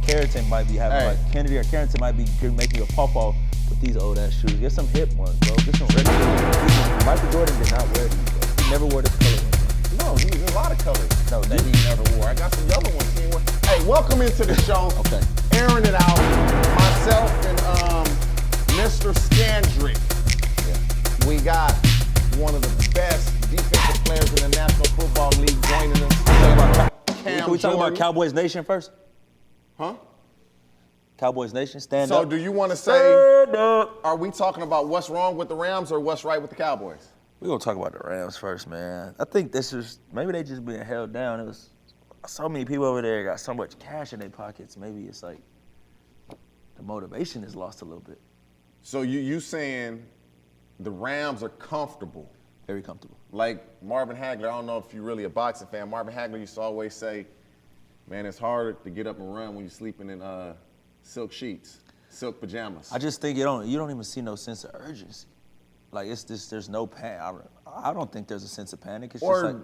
Carrington might be having like Kennedy or Carrington might be making a pawpaw with these old ass shoes. Get some hip ones, bro. Get some regular ones. Michael Jordan did not wear these, bro. He never wore this color ones. No, there's a lot of colors that he never wore. I got some yellow ones he wore. Hey, welcome into the show. Okay. Airing it out. Myself and Mr. Scandrick. Yeah. We got one of the best defensive players in the National Football League joining us. Can we talk about Cowboys Nation first? Huh? Cowboys Nation, stand up. So do you want to say, are we talking about what's wrong with the Rams or what's right with the Cowboys? We're going to talk about the Rams first, man. I think this is, maybe they just being held down. It was so many people over there got so much cash in their pockets. Maybe it's like the motivation is lost a little bit. So you saying the Rams are comfortable? Very comfortable. Like Marvin Hagler, I don't know if you're really a boxing fan. Marvin Hagler used to always say, man, it's harder to get up and run when you're sleeping in silk sheets, silk pajamas. I just think you don't even see no sense of urgency. Like it's just, there's no panic. I don't think there's a sense of panic. It's or just like,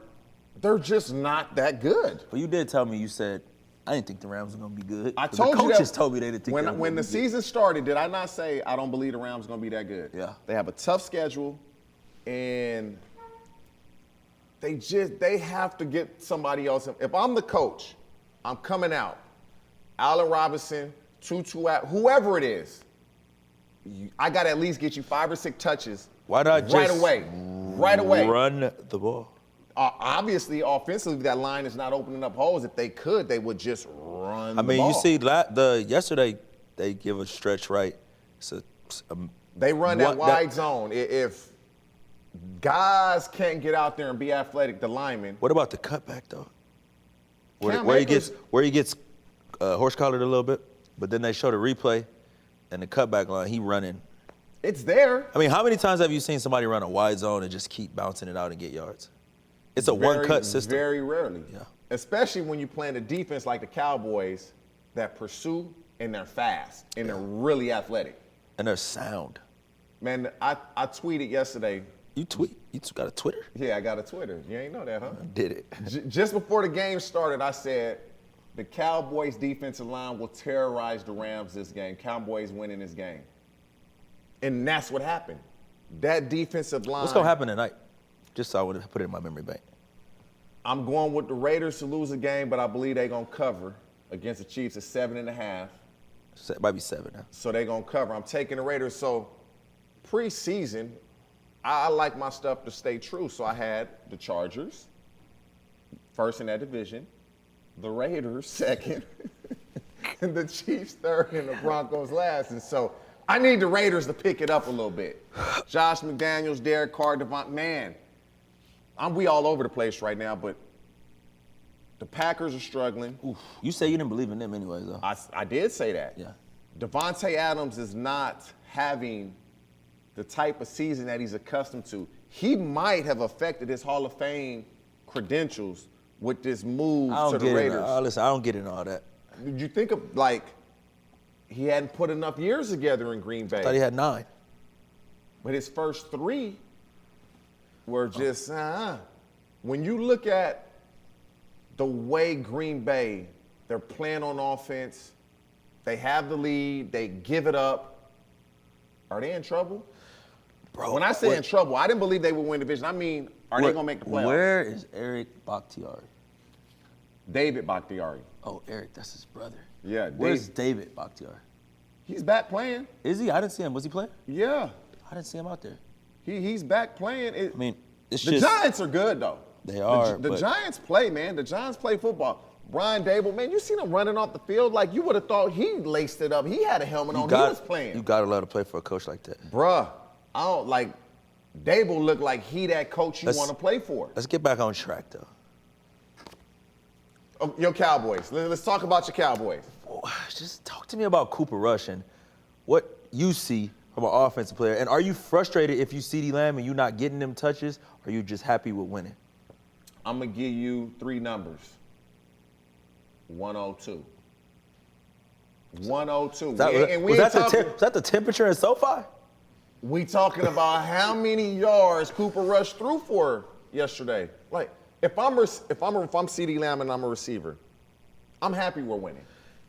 they're just not that good. But you did tell me, you said, I didn't think the Rams were going to be good. I told the you coaches that told me they didn't think they were when the season started, did I not say I don't believe the Rams are going to be that good? Yeah. They have a tough schedule, and they have to get somebody else. If I'm the coach, I'm coming out. Allen Robinson, Tutu, whoever it is, I got to at least get you 5 or 6 touches. Why not right just away? Right away. Run the ball. Obviously, offensively, that line is not opening up holes. If they could, they would just run the ball. You see, yesterday they give a stretch right. They run that wide zone. If guys can't get out there and be athletic, the linemen. What about the cutback though? Where he gets horse collared a little bit, but then they show the replay, and the cutback line, he running. It's there. I mean, how many times have you seen somebody run a wide zone and just keep bouncing it out and get yards? It's a one-cut system. Very rarely. Yeah. Especially when you're playing a defense like the Cowboys that pursue and they're fast and they're really athletic. And they're sound. Man, I tweeted yesterday. You tweet? You got a Twitter? Yeah, I got a Twitter. You ain't know that, huh? I did it. Just before the game started, I said, the Cowboys defensive line will terrorize the Rams this game. Cowboys winning this game. And that's what happened. That defensive line. What's going to happen tonight? Just so I would put it in my memory bank. I'm going with the Raiders to lose a game, but I believe they're going to cover against the Chiefs at 7.5. It might be 7 now. So they're going to cover. I'm taking the Raiders. So preseason, I like my stuff to stay true. So I had the Chargers first in that division, the Raiders second, and the Chiefs third, and the Broncos last. And so I need the Raiders to pick it up a little bit. Josh McDaniels, Derek Carr, man, we all over the place right now, but the Packers are struggling. Oof. You say you didn't believe in them anyways, though. I did say that. Yeah. Devontae Adams is not having the type of season that he's accustomed to. He might have affected his Hall of Fame credentials with this move to the Raiders. Listen, I don't get into all that. Did you think of, he hadn't put enough years together in Green Bay? I thought he had 9. But his first 3 were just, When you look at the way Green Bay, they're playing on offense, they have the lead, they give it up. Are they in trouble? Bro, when I say in trouble, I didn't believe they would win the division. I mean, are they going to make the playoffs? Where is Eric Bakhtiari? David Bakhtiari. Oh, Eric, that's his brother. Yeah. Where's David Bakhtiari? He's back playing. Is he? I didn't see him. Was he playing? Yeah. I didn't see him out there. He's back playing. It's the Giants are good, though. They are. The Giants play, man. The Giants play football. Brian Dable, man, you seen him running off the field like you would have thought he laced it up. He had a helmet on. He was playing. You got to let him play for a coach like that. Bruh, I don't like Dable look like he that coach you want to play for. Let's get back on track, though. Your Cowboys. Let's talk about your Cowboys. Just talk to me about Cooper Rush and what you see from an offensive player. And are you frustrated if you CeeDee Lamb and you're not getting them touches, or are you just happy with winning? I'm going to give you 3 numbers. 102. 102. Was that the temperature in SoFi? We talking about how many yards Cooper Rush threw for yesterday. Like, if I'm CeeDee Lamb and I'm a receiver, I'm happy we're winning.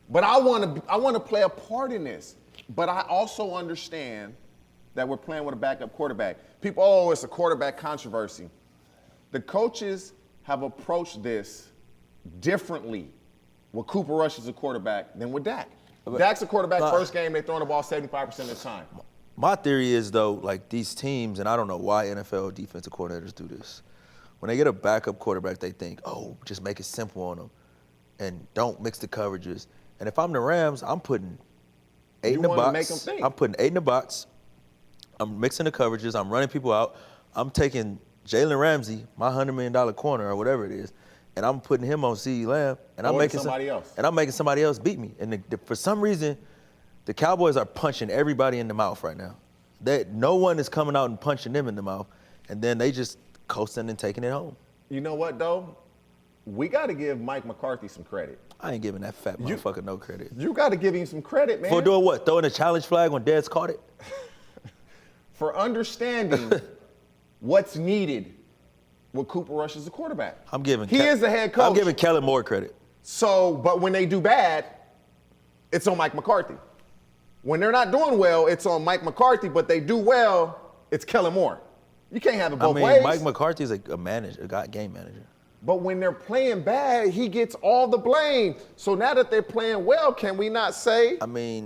But I want to play a part in this. But I also understand that we're playing with a backup quarterback. People, oh, it's a quarterback controversy. The coaches have approached this differently with Cooper Rush as a quarterback than with Dak. Dak's a quarterback, first game, they throwing the ball 75% of the time. My theory is, though, like these teams, and I don't know why NFL defensive coordinators do this. When they get a backup quarterback, they think, oh, just make it simple on them and don't mix the coverages. And if I'm the Rams, I'm putting 8 in the box. Make them think. I'm putting 8 in the box. I'm mixing the coverages. I'm running people out. I'm taking Jalen Ramsey, my $100 million corner or whatever it is, and I'm putting him on CeeDee Lamb, and I'm making somebody else. And I'm making somebody else beat me. And for some reason, the Cowboys are punching everybody in the mouth right now. No one is coming out and punching them in the mouth, and then they just coasting and taking it home. You know what, though? We got to give Mike McCarthy some credit. I ain't giving that fat motherfucker no credit. You got to give him some credit, man. For doing what? Throwing a challenge flag when Dez caught it? For understanding what's needed with Cooper Rush as a quarterback. He is the head coach. I'm giving Kellen Moore credit. So, but when they do bad, it's on Mike McCarthy. When they're not doing well, it's on Mike McCarthy, but they do well, it's Kellen Moore. You can't have it both ways. Mike McCarthy is a game manager. But when they're playing bad, he gets all the blame. So now that they're playing well, can we not say,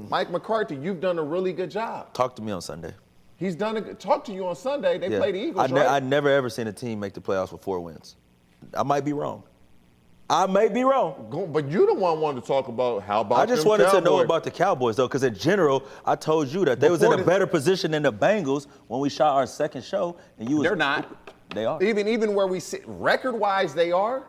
Mike McCarthy, you've done a really good job? Talk to me on Sunday. He's talk to you on Sunday. They play the Eagles, right? I've never ever seen a team make the playoffs with 4 wins. I might be wrong. But you the one wanted to talk about how about I just wanted to know about the Cowboys, though, because in general, I told you that they was in a better position than the Bengals when we shot our second show. And they're not. They are. Even where we sit, record-wise, they are.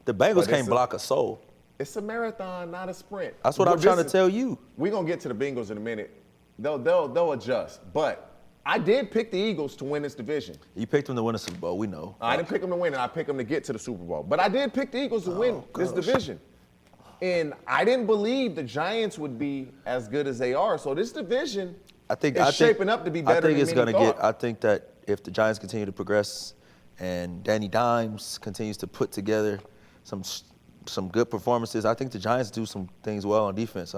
The Bengals can't block a soul. It's a marathon, not a sprint. That's what I'm trying to tell you. We're going to get to the Bengals in a minute. They'll adjust. But I did pick the Eagles to win this division. You picked them to win the Super Bowl, we know. I didn't pick them to win, and I picked them to get to the Super Bowl. But I did pick the Eagles to win this division. And I didn't believe the Giants would be as good as they are. So this division is shaping up to be better than many thought. I think that if the Giants continue to progress and Danny Dimes continues to put together some good performances, I think the Giants do some things well on defense.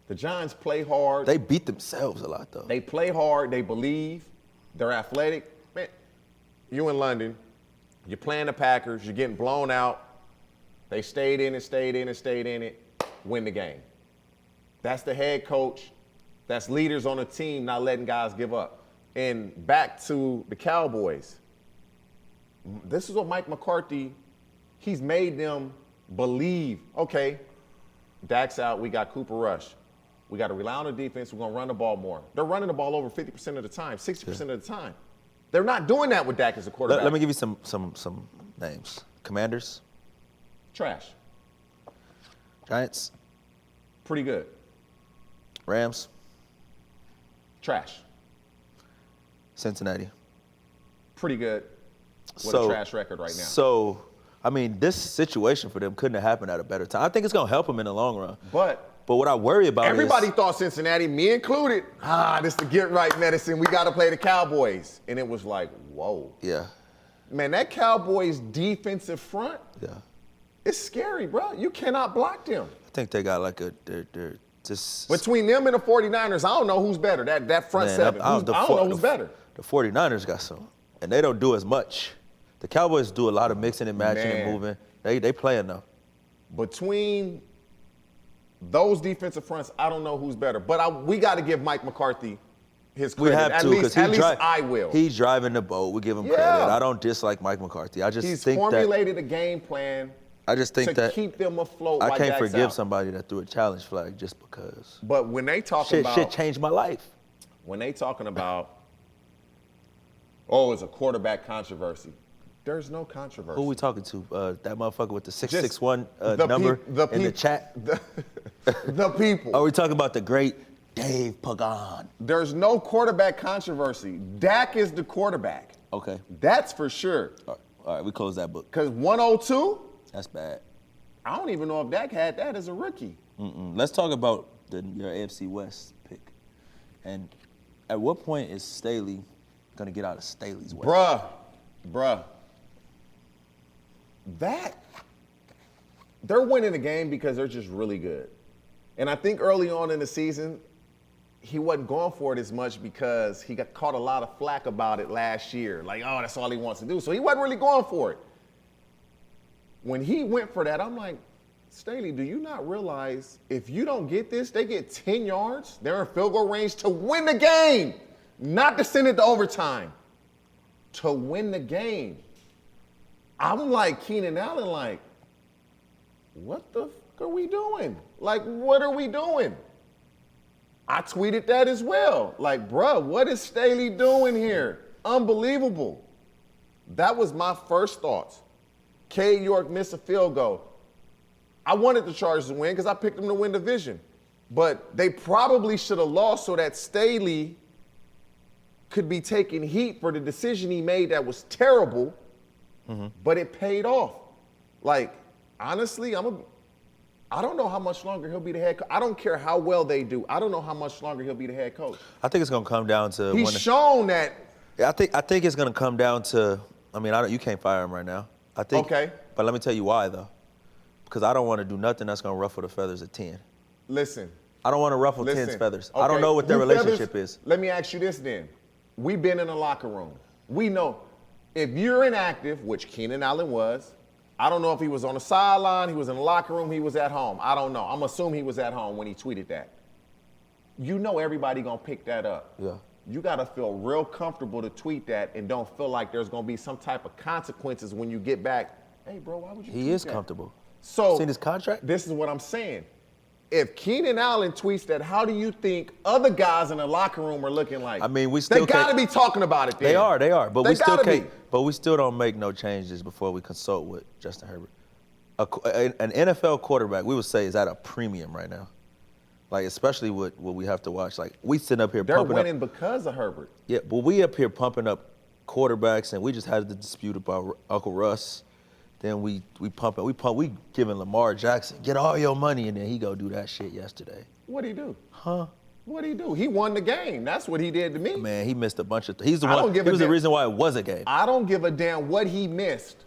The Giants play hard. They beat themselves a lot, though. They play hard. They believe. They're athletic. Man, you in London. You're playing the Packers. You're getting blown out. They stayed in it. Win the game. That's the head coach. That's leaders on a team not letting guys give up. And back to the Cowboys. This is what Mike McCarthy, he's made them believe, okay, Dak's out. We got Cooper Rush. We got to rely on the defense. We're going to run the ball more. They're running the ball over 50% of the time, 60% of the time. They're not doing that with Dak as a quarterback. Let me give you some names. Commanders. Trash. Giants. Pretty good. Rams. Trash. Cincinnati. Pretty good. With a trash record right now. So, this situation for them couldn't have happened at a better time. I think it's going to help them in the long run. But what I worry about everybody thought Cincinnati, me included, this is the get-right medicine. We got to play the Cowboys. And it was like, whoa. Yeah. Man, that Cowboys defensive front, it's scary, bro. You cannot block them. I think they got like they're just... Between them and the 49ers, I don't know who's better. That front seven. I don't know who's better. The 49ers got some. And they don't do as much. The Cowboys do a lot of mixing and matching and moving. They play enough. Between those defensive fronts, I don't know who's better. But we got to give Mike McCarthy his credit. We have to, because at least I will. He's driving the boat. We give him credit. I don't dislike Mike McCarthy. He's formulated a game plan. I just think to keep them afloat. I can't forgive somebody that threw a challenge flag just because. But when they talking about shit changed my life. When they talking about, it's a quarterback controversy. There's no controversy. Who are we talking to? That motherfucker with the 661 number in the chat? The people. Are we talking about the great Dave Pagan? There's no quarterback controversy. Dak is the quarterback. Okay. That's for sure. All right, we close that book. Because 102? That's bad. I don't even know if Dak had that as a rookie. Let's talk about your AFC West pick. And at what point is Staley going to get out of Staley's way? Bruh. They're winning the game because they're just really good. And I think early on in the season, he wasn't going for it as much because he got caught a lot of flack about it last year. Like, oh, that's all he wants to do. So he wasn't really going for it. When he went for that, I'm like, Staley, do you not realize if you don't get this, they get 10 yards, they're in field goal range to win the game, not to send it to overtime, to win the game. I'm like Keenan Allen, like, what the fuck are we doing? Like, what are we doing? I tweeted that as well. Like, bruh, what is Staley doing here? Unbelievable. That was my first thoughts. K. York missed a field goal. I wanted the Chargers to win because I picked them to win the division. But they probably should have lost so that Staley could be taking heat for the decision he made that was terrible, but it paid off. Like, honestly, I don't know how much longer he'll be the head coach. I don't care how well they do. I don't know how much longer he'll be the head coach. I think it's going to come down to He's shown that. Yeah, I think it's going to come down to. I mean, you can't fire him right now. I think. Okay. But let me tell you why though. Because I don't want to do nothing that's going to ruffle the feathers at 10. Listen. I don't want to ruffle 10's feathers. Okay. I don't know what their relationship is. Let me ask you this then. We've been in a locker room. We know if you're inactive, which Keenan Allen was. I don't know if he was on the sideline, he was in the locker room, he was at home. I don't know. I'm assuming he was at home when he tweeted that. You know everybody gonna pick that up. Yeah. You gotta feel real comfortable to tweet that and don't feel like there's gonna be some type of consequences when you get back. Hey, bro, why would you tweet that? He is comfortable. So, seen his contract? This is what I'm saying. If Keenan Allen tweets that, how do you think other guys in the locker room are looking like? I mean, we still They gotta be talking about it then. They are. But we still gotta can't. But we still don't make no changes before we consult with Justin Herbert. An NFL quarterback, we would say, is at a premium right now. Like, especially with what we have to watch. Like, we sit up here pumping up. They're winning because of Herbert. Yeah, but we up here pumping up quarterbacks, and we just had the dispute about Uncle Russ. Then we giving Lamar Jackson, get all your money, and then he go do that shit yesterday. What'd he do? Huh? What'd he do? He won the game. That's what he did to me. Man, he missed a bunch of He's the one. He was the reason why it was a game. I don't give a damn what he missed.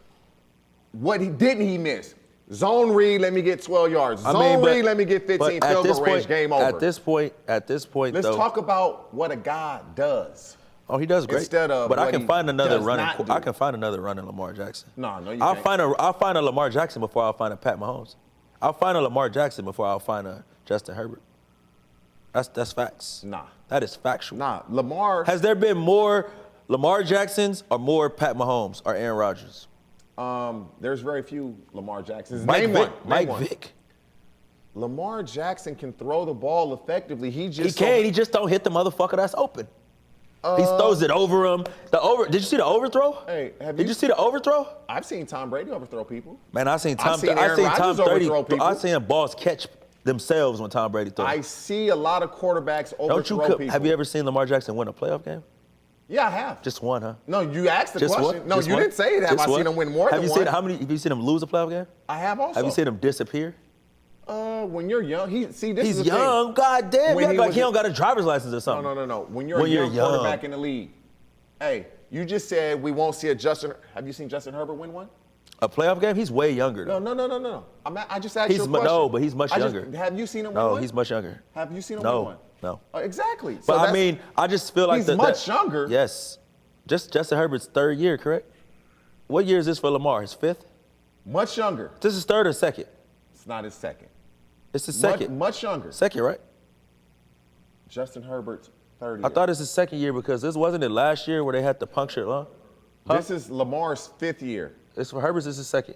What didn't he miss? Zone read, let me get 12 yards. Zone read, let me get 15. Field goal range, game over. At this point, let's talk about what a guy does. Oh, he does great. Instead of but I can find another running. I can find another running Lamar Jackson. No, you I'll can't. I'll find a Lamar Jackson before I'll find a Pat Mahomes. I'll find a Lamar Jackson before I'll find a Justin Herbert. That's facts. Nah. That is factual. Nah, Lamar. Has there been more Lamar Jacksons or more Pat Mahomes or Aaron Rodgers? There's very few Lamar Jacksons. Mike Name one. Vick. Lamar Jackson can throw the ball effectively. He just don't hit the motherfucker that's open. He throws it over him. Did you see the overthrow? Hey, did you see the overthrow? I've seen Tom Brady overthrow people. Man, I seen Tom 30. I seen balls catch themselves when Tom Brady throws. I see a lot of quarterbacks overthrow people. Have you ever seen Lamar Jackson win a playoff game? Yeah, I have. Just one, huh? No, you asked the question. One? No, you didn't say it. Have I seen him win more than one? Have you seen him lose a playoff game? I have also. Have you seen him disappear? When you're young, he's young. God damn, he don't got a driver's license or something. No. When you're a young quarterback in the league, hey, you just said we won't see a Justin. Have you seen Justin Herbert win one? A playoff game? He's way younger. No. I just asked you a question. No, but he's much younger. Have you seen him win one? No, he's much younger. Have you seen him win one? No. Exactly. But I mean, I just feel like he's much younger. Yes. Just Justin Herbert's third year, correct? What year is this for Lamar? His fifth? Much younger. This is third or second? It's not his second. It's his second. Much younger. Second, right? Justin Herbert's third year. I thought it's his second year because this wasn't it last year where they had the puncture lung? Huh? This is Lamar's fifth year. It's for Herbert's. This is second.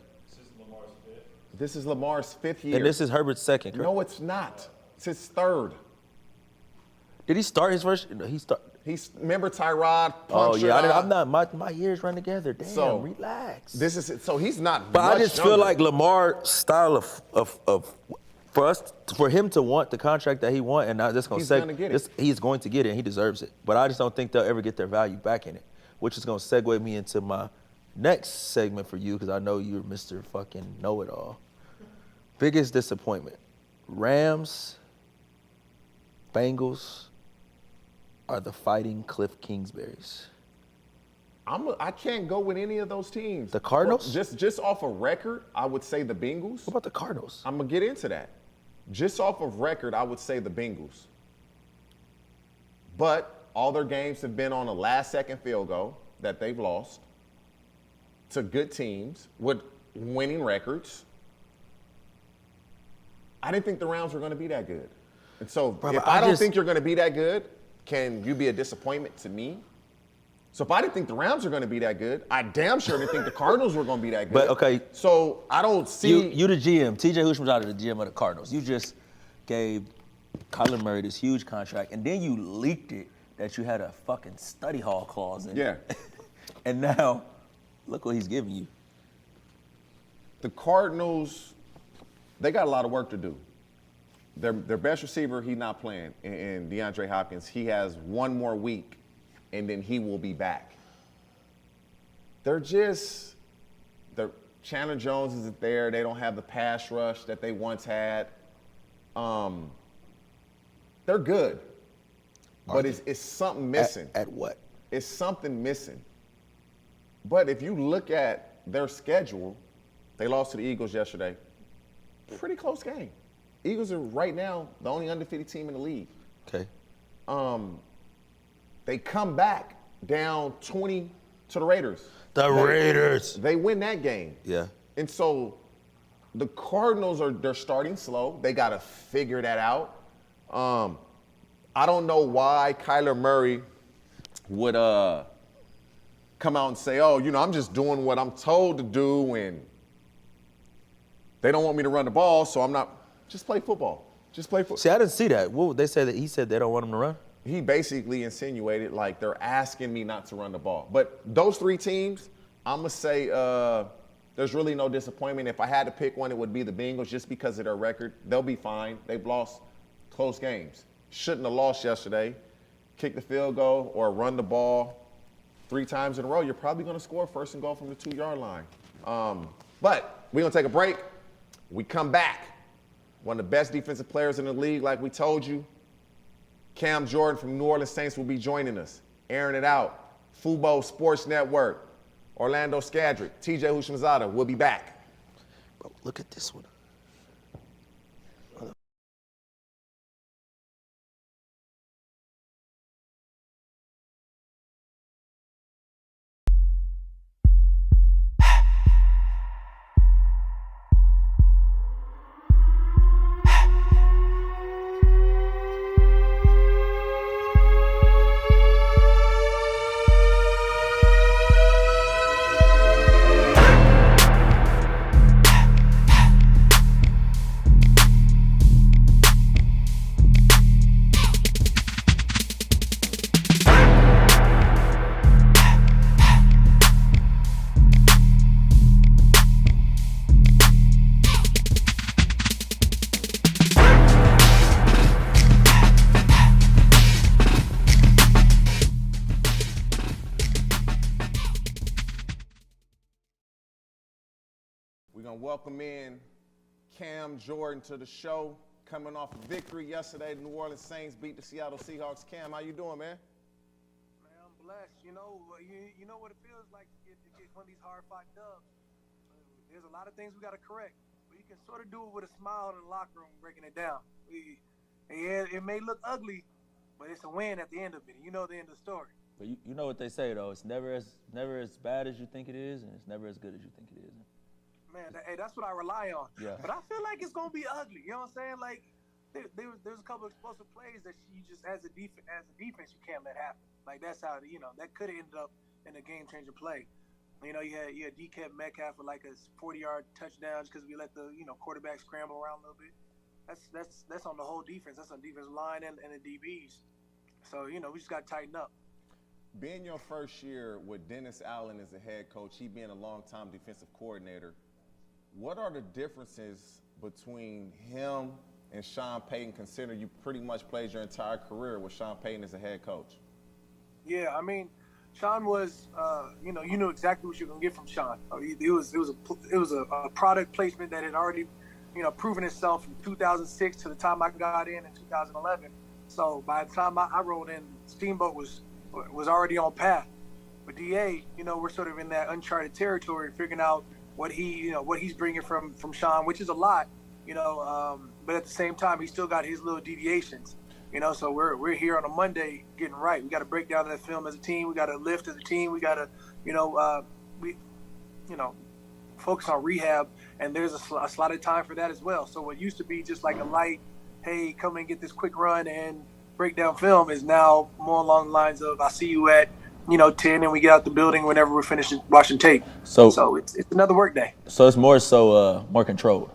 This is Lamar's fifth year. And this is Herbert's second, correct? No, it's not. It's his third. Did he start his first? No, Remember Tyrod? Oh yeah, I'm not. My years run together. Damn, relax. He's not. But I just feel like Lamar's style for him to want the contract that he want, and now this gonna say he's going to get it, and he deserves it. But I just don't think they'll ever get their value back in it, which is gonna segue me into my next segment for you because I know you're Mr. fucking know-it-all. Biggest disappointment: Rams, Bengals. Are the Fighting Cliff Kingsburys. I can't go with any of those teams. The Cardinals? Just off a record, I would say the Bengals. What about the Cardinals? I'm gonna get into that. Just off of record, I would say the Bengals. But all their games have been on a last-second field goal that they've lost to good teams with winning records. I didn't think the Rams were going to be that good. And so if I don't think you're going to be that good, can you be a disappointment to me? So if I didn't think the Rams were going to be that good, I damn sure didn't think the Cardinals were going to be that good. But, okay. So I don't see. You the GM. TJ Houshmandzadeh, the GM of the Cardinals. You just gave Kyler Murray this huge contract, and then you leaked it that you had a fucking study hall clause in it. Yeah. And now, look what he's giving you. The Cardinals, they got a lot of work to do. Their best receiver, he's not playing, and DeAndre Hopkins. He has one more week, and then he will be back. Chandler Jones isn't there. They don't have the pass rush that they once had. They're good, but it's something missing. At what? It's something missing. But if you look at their schedule, they lost to the Eagles yesterday. Pretty close game. Eagles are right now the only undefeated team in the league. Okay. They come back down 20 to the Raiders. Raiders. They win that game. Yeah. And so the Cardinals they're starting slow. They got to figure that out. I don't know why Kyler Murray would come out and say, I'm just doing what I'm told to do, and they don't want me to run the ball, so I'm not. Just play football. Just play football. See, I didn't see that. What they said that he said they don't want him to run? He basically insinuated like they're asking me not to run the ball. But those three teams, I'm going to say there's really no disappointment. If I had to pick one, it would be the Bengals just because of their record. They'll be fine. They've lost close games. Shouldn't have lost yesterday. Kick the field goal or run the ball 3 times in a row. You're probably going to score first and goal from the 2-yard line. But we're going to take a break. We come back. One of the best defensive players in the league, like we told you. Cam Jordan from New Orleans Saints will be joining us, airing it out. Fubo Sports Network, Orlando Scandrick, TJ Houshmandzadeh. We'll be back. Bro, look at this one. We're going to welcome in Cam Jordan to the show. Coming off a victory yesterday, the New Orleans Saints beat the Seattle Seahawks. Cam, how you doing, man? Man, I'm blessed. You know what it feels like to get one of these hard-fought dubs. There's a lot of things we got to correct, but you can sort of do it with a smile in the locker room, breaking it down. Yeah, it may look ugly, but it's a win at the end of it. You know the end of the story. But you know what they say though. It's never as bad as you think it is, and it's never as good as you think it is. Man, that's what I rely on. Yeah. But I feel like it's gonna be ugly. You know what I'm saying? Like there's a couple of explosive plays that you just as a defense you can't let happen. Like that's how that could have ended up in a game-changer play. You had DK Metcalf with like a 40-yard touchdown just because we let the quarterback scramble around a little bit. That's on the whole defense. That's on the defensive line and the DBs. So we just got to tighten up. Being your first year with Dennis Allen as a head coach, he being a long-time defensive coordinator, what are the differences between him and Sean Payton, considering you pretty much played your entire career with Sean Payton as a head coach? Yeah, I mean, Sean was, you knew exactly what you were gonna get from Sean. It was a product placement that had already, proven itself from 2006 to the time I got in 2011. So by the time I rolled in, Steamboat was already on path. But DA, we're sort of in that uncharted territory, figuring out what he's bringing from Sean, which is a lot. but at the same time, he still got his little deviations. So we're here on a Monday getting right. We got to break down that film as a team. We got to lift as a team. We got to, focus on rehab, and there's a slotted time for that as well. So what used to be just like a light, hey, come and get this quick run and break down film is now more along the lines of, I'll see you at 10, and we get out the building whenever we're finished watching tape. So it's another work day. So it's more controlled,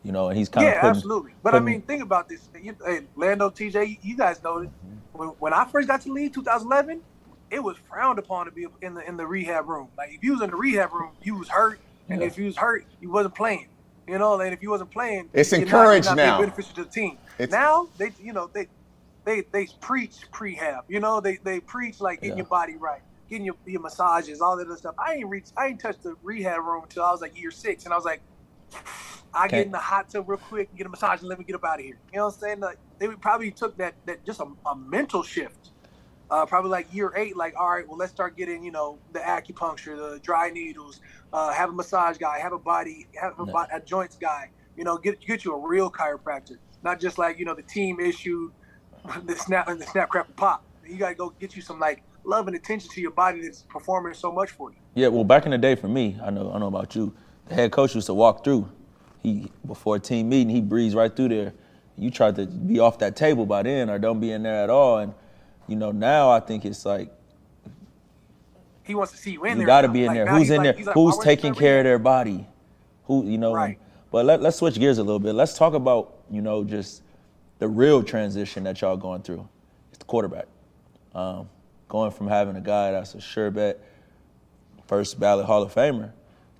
and he's kind of absolutely. But I mean, think about this. Hey, Lando, TJ, you guys know it. When I first got to the league, 2011, it was frowned upon to be in the rehab room. Like if you was in the rehab room, you was hurt, and if you was hurt, you wasn't playing. And if you wasn't playing, it's encouraged not now. Beneficial to the team. Now they preach prehab. They preach like getting your body right, getting your massages, all that other stuff. I ain't touched the rehab room until I was like year 6, and I was like, I get in the hot tub real quick, get a massage, and let me get up out of here. You know what I'm saying? Like they probably took that just a mental shift. Probably like year 8, like, all right, well, let's start getting, the acupuncture, the dry needles, have a massage guy, have a joints guy, get you a real chiropractor, not just like, the team issued the snap, crap, and pop. You got to go get you some like love and attention to your body that's performing so much for you. Yeah, well, back in the day for me, I know about you, the head coach used to walk through. Before a team meeting, he breezed right through there. You tried to be off that table by then or don't be in there at all. And, now I think it's like he wants to see you in there. You got to be in there. Who's in there? Who's taking care of their body? Right. But let's switch gears a little bit. Let's talk about, just the real transition that y'all going through. It's the quarterback. Going from having a guy that's a sure bet, first ballot Hall of Famer,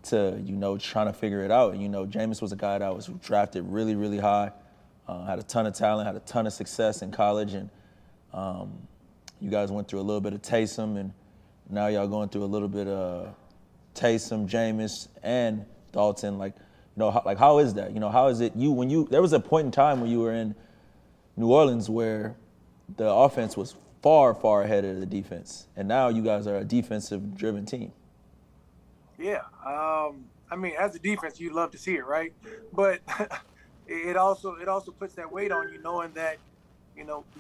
to, trying to figure it out. And, Jameis was a guy that was drafted really, really high, had a ton of talent, had a ton of success in college. And you guys went through a little bit of Taysom, and now y'all going through a little bit of Taysom, Jameis, and Dalton. How is that? How is it there was a point in time when you were in New Orleans where the offense was far, far ahead of the defense, and now you guys are a defensive-driven team. Yeah, I mean, as a defense, you love to see it, right? But it also puts that weight on you, knowing that,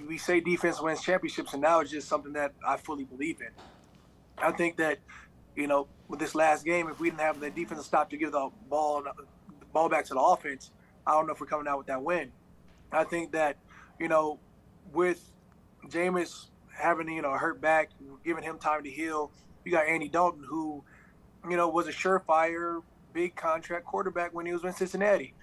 we say defense wins championships, and now it's just something that I fully believe in. I think that, with this last game, if we didn't have the defensive stop to give the ball back to the offense, I don't know if we're coming out with that win. I think that, with Jameis having, a hurt back, giving him time to heal, you got Andy Dalton, who, was a surefire, big contract quarterback when he was in Cincinnati.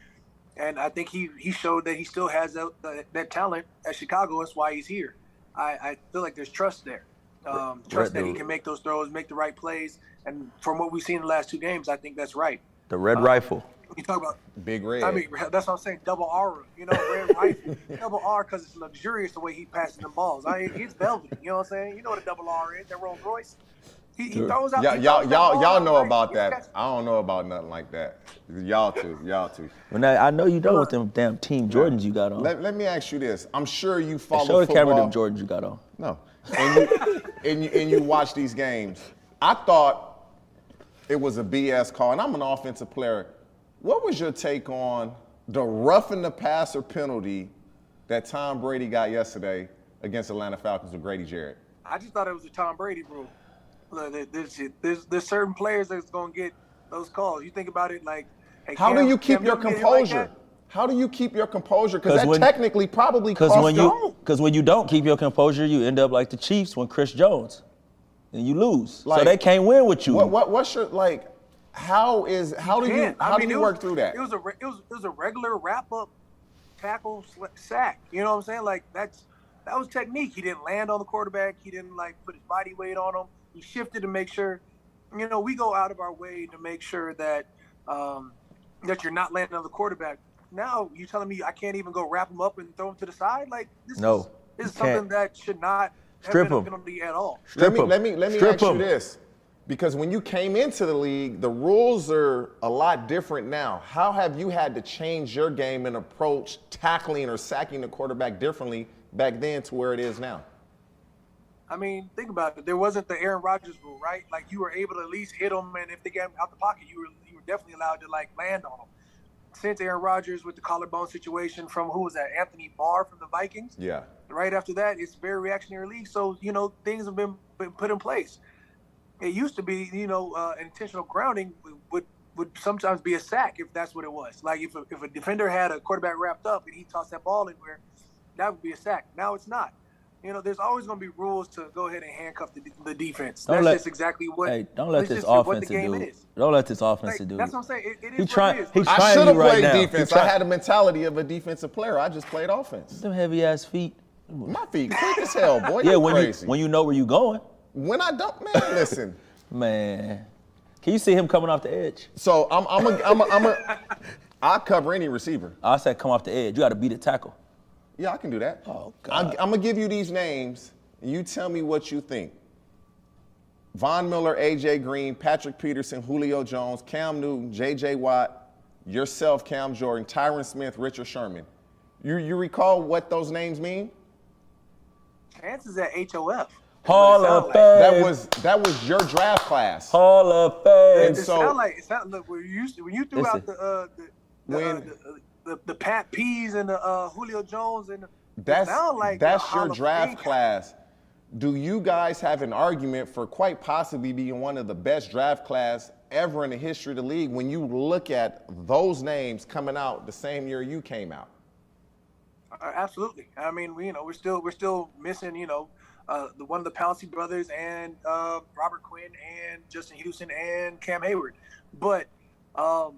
And I think he showed that he still has that talent at Chicago. That's why he's here. I feel like there's trust there. Trust that he can make those throws, make the right plays. And from what we've seen in the last 2 games, I think that's right. The red rifle. You talk about Big Red. I mean, that's what I'm saying. Double R, red rifle. Double R because it's luxurious the way he passes the balls. It's velvet. You know what I'm saying? You know what a double R is? That Rolls Royce. He throws out. Y'all know about that. I don't know about nothing like that. Y'all too. Well, now, I know you know what them damn Team Jordans you got on. Let me ask you this. I'm sure you follow show the football. camera them Jordans you got on. No. And you watch these games. I thought it was a BS call, and I'm an offensive player. What was your take on the roughing the passer penalty that Tom Brady got yesterday against Atlanta Falcons with Grady Jarrett? I just thought it was a Tom Brady rule. There's certain players that's going to get those calls. You think about it like, hey, how do you keep your composure? How do you keep your composure? Because that technically probably costs you. Because when you don't keep your composure, you end up like the Chiefs when Chris Jones, and you lose. So they can't win with you. What's your like? How do you work through that? It was a regular wrap up tackle sack. You know what I'm saying? Like that was technique. He didn't land on the quarterback. He didn't put his body weight on him. He shifted to make sure. We go out of our way to make sure that that you're not landing on the quarterback. Now you telling me I can't even go wrap him up and throw him to the side? Like this is something that should not have been a penalty at all. Let me ask you this. Because when you came into the league, the rules are a lot different now. How have you had to change your game and approach tackling or sacking the quarterback differently back then to where it is now? I mean, think about it. There wasn't the Aaron Rodgers rule, right? Like you were able to at least hit them, and if they get out the pocket, you were definitely allowed to land on them. since Aaron Rodgers with the collarbone situation from who was that? Anthony Barr from the Vikings. Yeah. Right after that, it's a very reactionary league. So, things have been put in place. It used to be, intentional grounding would sometimes be a sack if that's what it was. Like if a defender had a quarterback wrapped up and he tossed that ball anywhere, that would be a sack. Now it's not. There's always going to be rules to go ahead and handcuff the defense. That's just exactly what. Hey, don't let this offensive dude. Don't let this offensive dude. That's what I'm saying. It is He's trying you I should have right played now. defense. I had the mentality of a defensive player. I just played offense. Them heavy ass feet. My feet quick as hell, boy. Yeah, You're when crazy. you know where you going. When I don't, man, listen. Man, can you see him coming off the edge? So I cover any receiver. I said come off the edge. You got to beat a tackle. Yeah, I can do that. Oh God. I'm gonna give you these names. You tell me what you think. Von Miller, A.J. Green, Patrick Peterson, Julio Jones, Cam Newton, J.J. Watt, yourself, Cam Jordan, Tyron Smith, Richard Sherman. You recall what those names mean? Chances at HOF. Hall of Fame. That was your draft class. Hall of Fame. And so Look, when you threw out the Pat Peas and the Julio Jones and that's your your draft class. Do you guys have an argument for quite possibly being one of the best draft class ever in the history of the league when you look at those names coming out the same year you came out? Absolutely. I mean, we're still missing, one of the Pouncey brothers and Robert Quinn and Justin Houston and Cam Hayward. But I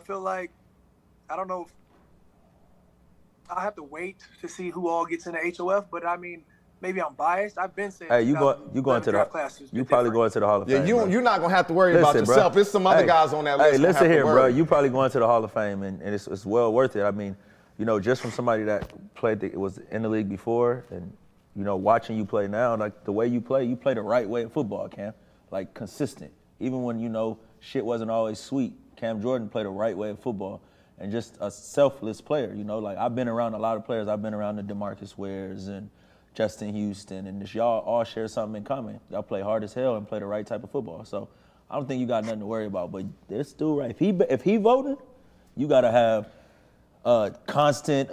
feel like I don't know if I'll have to wait to see who all gets into HOF, but I mean, maybe I'm biased. I've been saying you going to you probably going to the Hall of Fame. Yeah, you're not gonna have to worry about yourself. There's some other guys on that list. Hey, listen here, bro. You probably going to the Hall of Fame, and it's well worth it. I mean, just from somebody that was in the league before, and watching you play now, like the way you play the right way in football, Cam. Like consistent, even when shit wasn't always sweet. Cam Jordan played the right way in football, and just a selfless player. Like I've been around a lot of players. I've been around the DeMarcus Wares and Justin Houston, and y'all all share something in common. Y'all play hard as hell and play the right type of football. So I don't think you got nothing to worry about. But this dude, right? If he voted, you gotta have constant.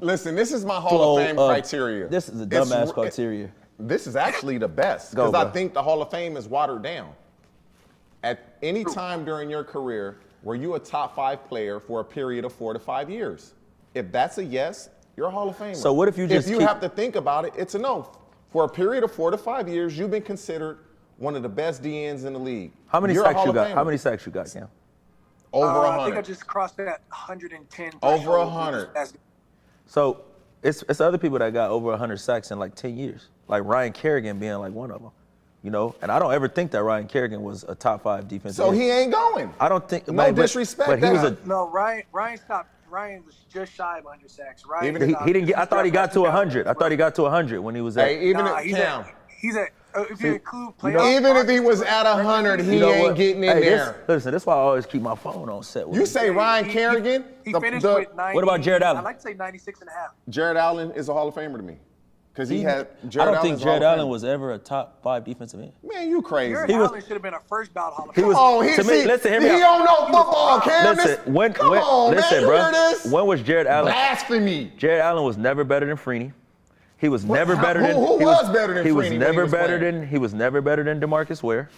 Listen, this is my Hall of Fame criteria. This is a dumbass criteria. This is actually the best because I think the Hall of Fame is watered down. At any time during your career, were you a top 5 player for a period of 4 to 5 years? If that's a yes, you're a Hall of Famer. So what if you just have to think about it, it's a no. For a period of 4 to 5 years, you've been considered one of the best DNs in the league. How many sacks you got? How many sacks you got, Cam? Over 100. I think I just crossed that 110. Over 100. So it's other people that got over 100 sacks in like 10 years. Like Ryan Kerrigan being like one of them. And I don't ever think that Ryan Kerrigan was a top 5 defensive. So he ain't going. I don't think. No disrespect. But he was Ryan stopped. Ryan was just shy of 100 sacks. Ryan he didn't get. I thought he got to 100. I thought he got to 100 when he was at. Hey, he's at. If you include playoffs, even if he was at 100, he ain't getting in there. Listen, that's why I always keep my phone on set. You say Ryan Kerrigan? He finished with 90. What about Jared Allen? I like to say 96 and a half. Jared Allen is a Hall of Famer to me. Because I don't think Jared Allen was ever a top 5 defensive end. Man, you crazy. Jared Allen should have been a first ballot Hall of Famer. He don't know football, Cam. Listen, bro. When was Jared Allen? Blasphemy. Jared Allen was never better than Freeney. He was never better than. Who was better than Freeney? He was never better than DeMarcus Ware.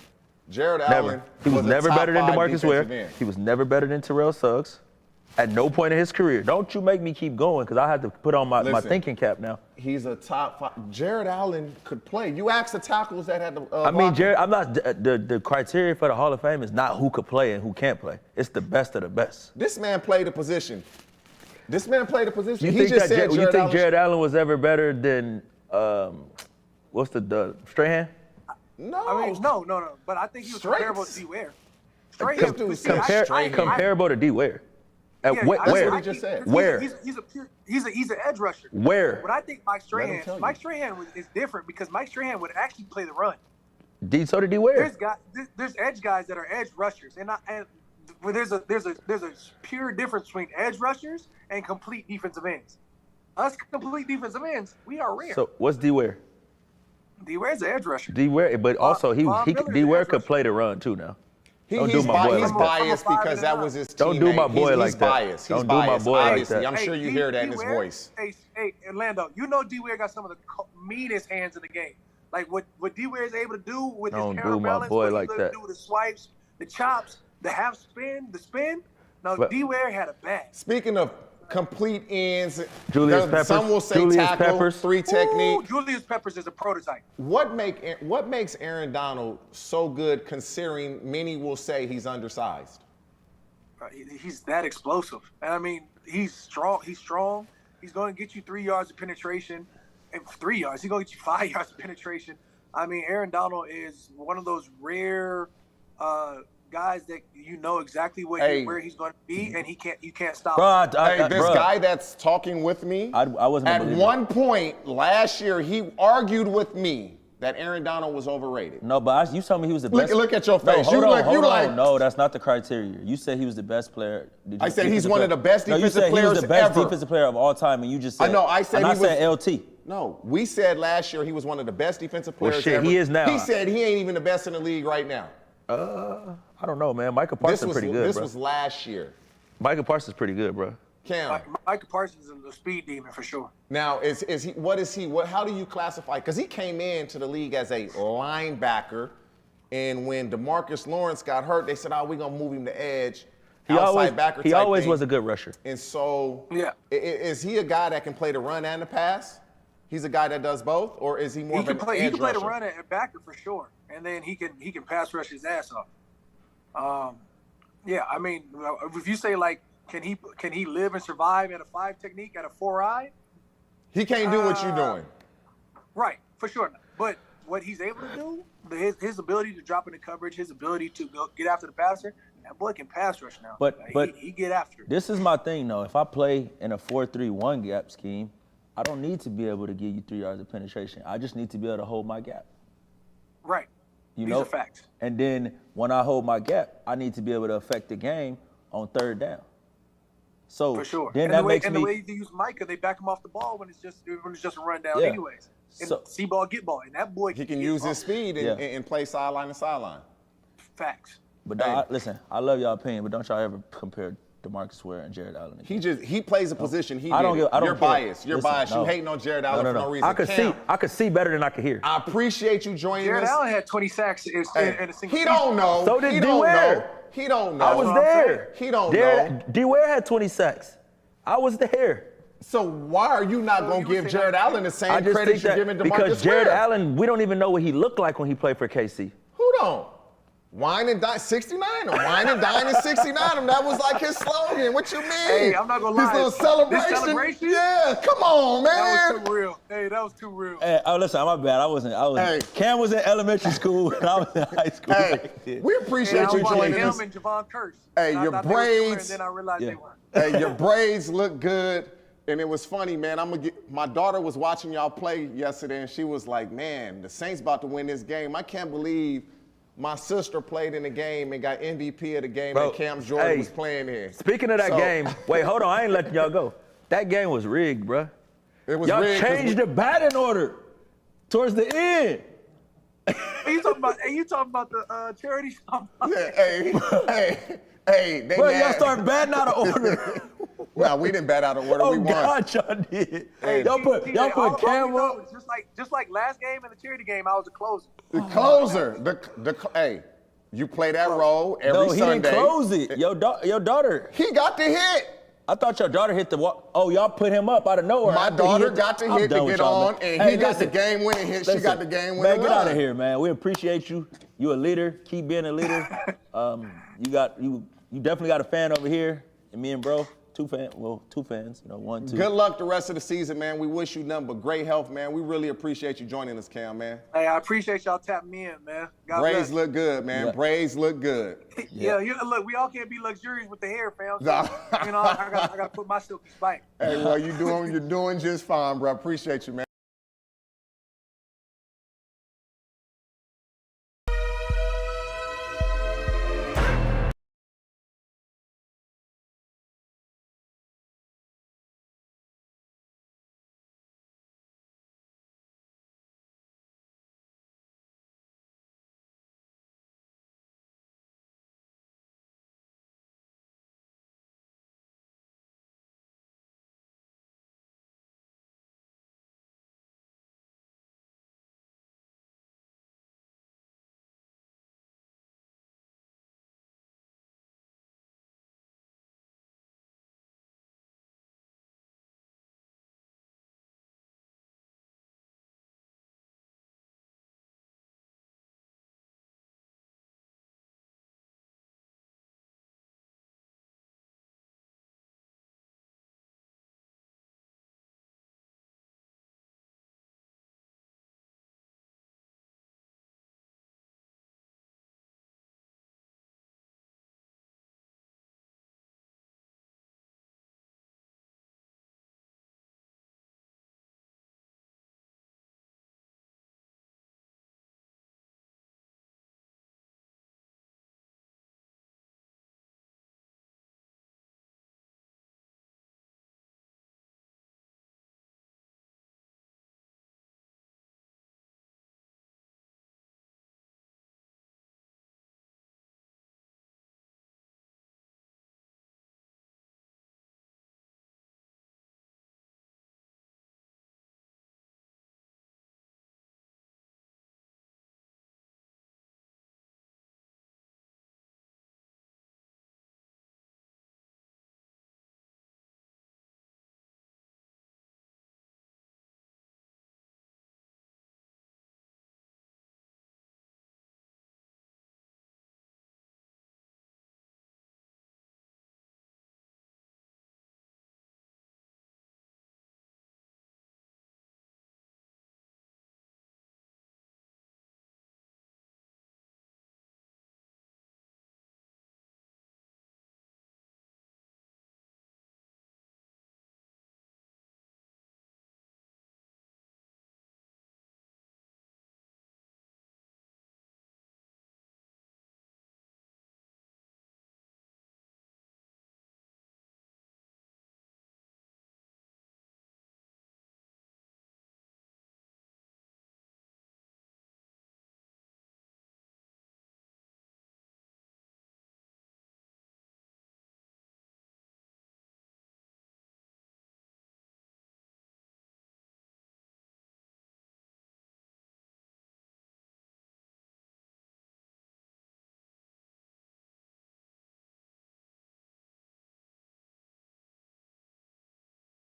Jared Allen. He was never better than DeMarcus Ware. He was never better than Terrell Suggs. At no point in his career. Don't you make me keep going because I had to put on my thinking cap now. He's a top 5. Jared Allen could play. You asked the tackles that had the. I mean, Jared. I'm not. The criteria for the Hall of Fame is not who could play and who can't play. It's the best of the best. This man played a position. You think Jared Allen was ever better than what's the Strahan? No. I mean, no. But I think he was comparable to D. Ware. Comparable to D. Ware. That's what he just said. Where? He's an edge rusher. Where? But I think Mike Strahan is different because Mike Strahan would actually play the run. So did D. Ware. There's edge guys that are edge rushers, and there's a pure difference between edge rushers and complete defensive ends. Us complete defensive ends, we are rare. So what's D. Ware? D. Ware's an edge rusher. D. Ware, but also D. Ware could play the run too now. Don't do my boy He's like that. biased because that was his teammate. Don't do my boy like he's that. Biased. He's Don't do my biased. boy like Obviously, that. I'm sure you hear that in his voice. Hey, Orlando, you know D-Ware got some of the meanest hands in the game. Like what D-Ware is able to do with his counterbalance, what he's able to do with the swipes, the chops, the half spin, the spin. No, D-Ware had a bag. Speaking of complete ends, Julius Peppers. Some will say Julius tackle, Peppers. 3 technique. Ooh, Julius Peppers is a prototype. What makes Aaron Donald so good considering many will say he's undersized? He's that explosive. And I mean, he's strong. He's going to get you 3 yards of penetration. And 3 yards. He's going to get you 5 yards of penetration. I mean, Aaron Donald is one of those rare guys that you know exactly where he's going to be, and you can't stop him. This guy that's talking with me, I wasn't at one point last year, he argued with me that Aaron Donald was overrated. No, but you told me he was the best. Look at your face. No, hold on. No, that's not the criteria. You said he was the best player. I said he's one of the best defensive players ever. No, you said he was the best defensive player of all time, and you just said. I know. I said I said LT. No, we said last year he was one of the best defensive players ever. He is now. He said he ain't even the best in the league right now. I don't know, man. Micah Parsons pretty good, This was last year. Micah Parsons pretty good, bro. Cam. Micah Parsons is a speed demon for sure. Now, is he? What is he? How do you classify? Because he came into the league as a linebacker, and when DeMarcus Lawrence got hurt, they said, "Oh, we're gonna move him to edge." He always was a good rusher. And so, is he a guy that can play the run and the pass? He's a guy that does both, or is he more of an edge rusher? He can play the run and backer for sure, and then he can pass rush his ass off. Yeah, I mean, if you say like, can he live and survive at a 5 technique at a 4-eye? He can't do what you're doing. Right, for sure. But what he's able to do, his ability to drop into coverage, his ability to get after the passer, that boy can pass rush now. But he get after it. This is my thing though. If I play in a 4-3-1 gap scheme, I don't need to be able to give you 3 yards of penetration. I just need to be able to hold my gap. Right. These are facts. And then when I hold my gap, I need to be able to affect the game on 3rd down. So for sure. Then the way they use Micah, they back him off the ball when it's just a run down anyways. And see ball, get ball. And that boy he can use his speed and play sideline to sideline. Facts. But listen, I love y'all opinion, but don't y'all ever compare DeMarcus Ware and Jared Allen again. He plays a position. You're biased. You're biased. You hating on Jared Allen for no reason. I could see better than I could hear. I appreciate you joining Jared us. Allen had 20 sacks in a single season. He don't know. So did D-Ware. He don't know. I was there. He don't know. D-Ware had 20 sacks. I was there. So why are you not going to give Jared Allen the same credit you're giving DeMarcus Ware? Because Jared Allen, we don't even know what he looked like when he played for KC. Who don't? Wine and dine 69 or wine and dine in 69. That was like his slogan. What you mean? Hey, I'm not gonna lie. This little celebration. Yeah, come on, man. That was too real. Hey, that was too real. Hey, listen, my bad. Cam was in elementary school and I was in high school. Hey, we appreciate you joining us. Him and Javon Curse. Hey, your braids. And then I realized they weren't. Hey, your braids look good. And it was funny, man. My daughter was watching y'all play yesterday, and she was like, "Man, the Saints about to win this game. I can't believe my sister played in the game and got MVP of the game that Cam Jordan was playing in." Speaking of that game, wait, hold on. I ain't letting y'all go. That game was rigged, bro. It was y'all rigged. Y'all changed the batting order towards the end. You talking about the charity shop? Hey, bro, y'all start batting out of order. No, we didn't bat out of order. We won. God, y'all did. Hey, y'all put Cam up. Just like last game and the charity game, I was the closer. The closer. Hey, you play that role every Sunday. No, he didn't close it. Your daughter. He got the hit. I thought your daughter hit the wall. Oh, y'all put him up out of nowhere. My daughter got the hit to get on, and he got the game-winning hit. She got the game-winning run. Man, get out of here, man. We appreciate you. You a leader. Keep being a leader. You definitely got a fan over here, and me and bro. Two fans, 1, 2. Good luck the rest of the season, man. We wish you nothing but great health, man. We really appreciate you joining us, Cam, man. Hey, I appreciate y'all tapping me in, man. Braids look good, man. Yeah. Braids look good. Yeah, look, we all can't be luxurious with the hair, fam. So, I got to put my silky spike. Hey, well, you're doing just fine, bro. Appreciate you, man.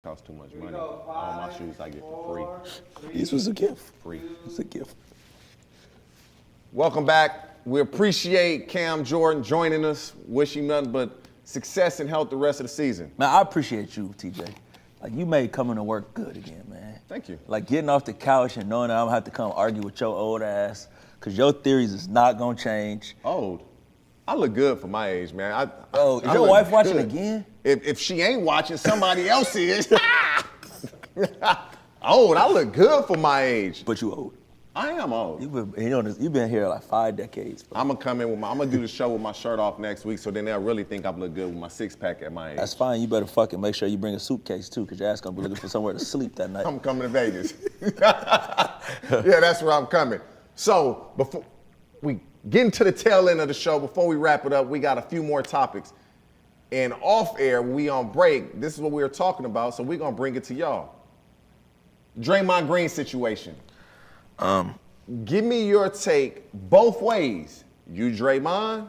Cost too much money. All my shoes I get for free. This was a gift. Free. It's a gift. Welcome back. We appreciate Cam Jordan joining us. Wish him nothing but success and health the rest of the season. Man, I appreciate you, TJ. Like, you made coming to work good again, man. Thank you. Like, getting off the couch and knowing that I'm gonna have to come argue with your old ass, because your theories is not gonna change. Old. I look good for my age, man. Is I your look wife watching good. again? If she ain't watching, somebody else is. Old, I look good for my age. But you old. I am old. You've been here like 5 decades. Bro. I'm gonna come in with I'm gonna do the show with my shirt off next week, so then they'll really think I look good with my 6-pack at my age. That's fine. You better fucking make sure you bring a suitcase too, because your ass gonna be looking for somewhere to sleep that night. I'm coming to Vegas. Yeah, that's where I'm coming. So before we get into the tail end of the show, before we wrap it up, we got a few more topics. And off air, we on break, this is what we were talking about, so we're gonna bring it to y'all. Draymond Green situation. Give me your take both ways. You Draymond,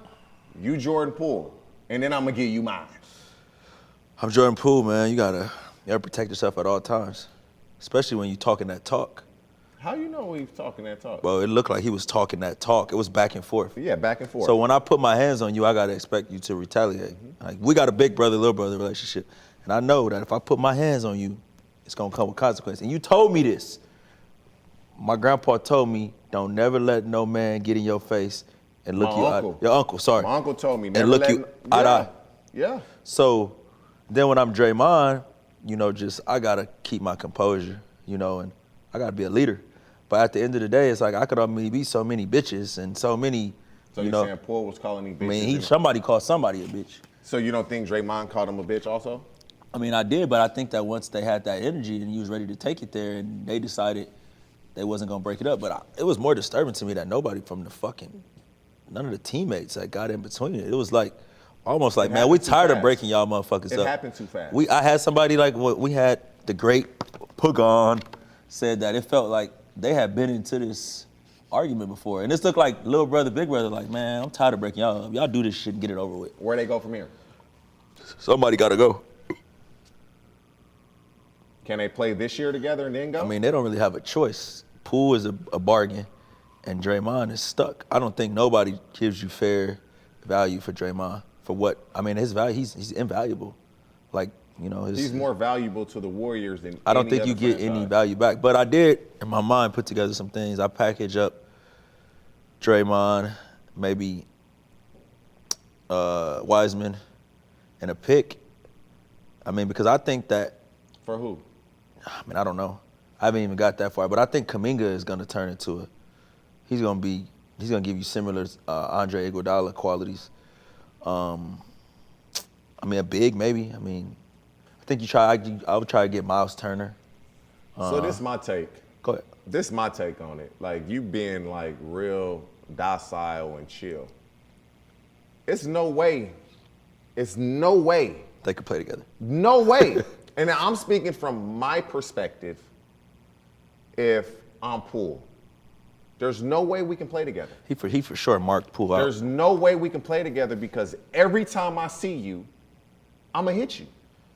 you Jordan Poole, and then I'm gonna give you mine. I'm Jordan Poole, man. You gotta protect yourself at all times, especially when you talking that talk. How you know he's talking that talk? Well, it looked like he was talking that talk. It was back and forth. Yeah, back and forth. So when I put my hands on you, I gotta expect you to retaliate. Mm-hmm. Like, we got a big brother, little brother relationship, and I know that if I put my hands on you, it's gonna come with consequences. And you told me this. My grandpa told me, don't never let no man get in your face and look you out. Your uncle, sorry. My uncle told me never and look let you eye to eye. Yeah. So then when I'm Draymond, I gotta keep my composure, and I gotta be a leader. But at the end of the day, it's like I could only be so many bitches and so many. So you're saying Poole was calling him bitches? I mean, somebody called somebody a bitch. So you don't think Draymond called him a bitch also? I mean, I did, but I think that once they had that energy and he was ready to take it there, and they decided they wasn't gonna break it up. But it was more disturbing to me that nobody from none of the teammates that got in between it. It was like, almost like, man, we tired of breaking y'all motherfuckers up. It happened too fast. I had somebody like what we had, the great Pugon, said that it felt like they had been into this argument before. And this looked like little brother, big brother, like, man, I'm tired of breaking y'all up. Y'all do this shit and get it over with. Where they go from here? Somebody gotta go. Can they play this year together and then go? I mean, they don't really have a choice. Poole is a bargain, and Draymond is stuck. I don't think nobody gives you fair value for Draymond. For what? I mean, his value, he's invaluable. Like, he's more valuable to the Warriors than I don't think you get any value back. But I did, in my mind, put together some things. I package up Draymond, maybe Wiseman, and a pick. I mean, because I think that. For who? I mean, I don't know. I haven't even got that far, but I think Kuminga is going to turn into he's going to give you similar Andre Iguodala qualities. I mean, a big maybe. I mean, I think I would try to get Miles Turner. So this is my take. Go ahead. This is my take on it. Like, you being like real docile and chill. It's no way they could play together. No way. And I'm speaking from my perspective. If I'm Poole, there's no way we can play together. He for sure marked Poole out. There's no way we can play together because every time I see you, I'm gonna hit you.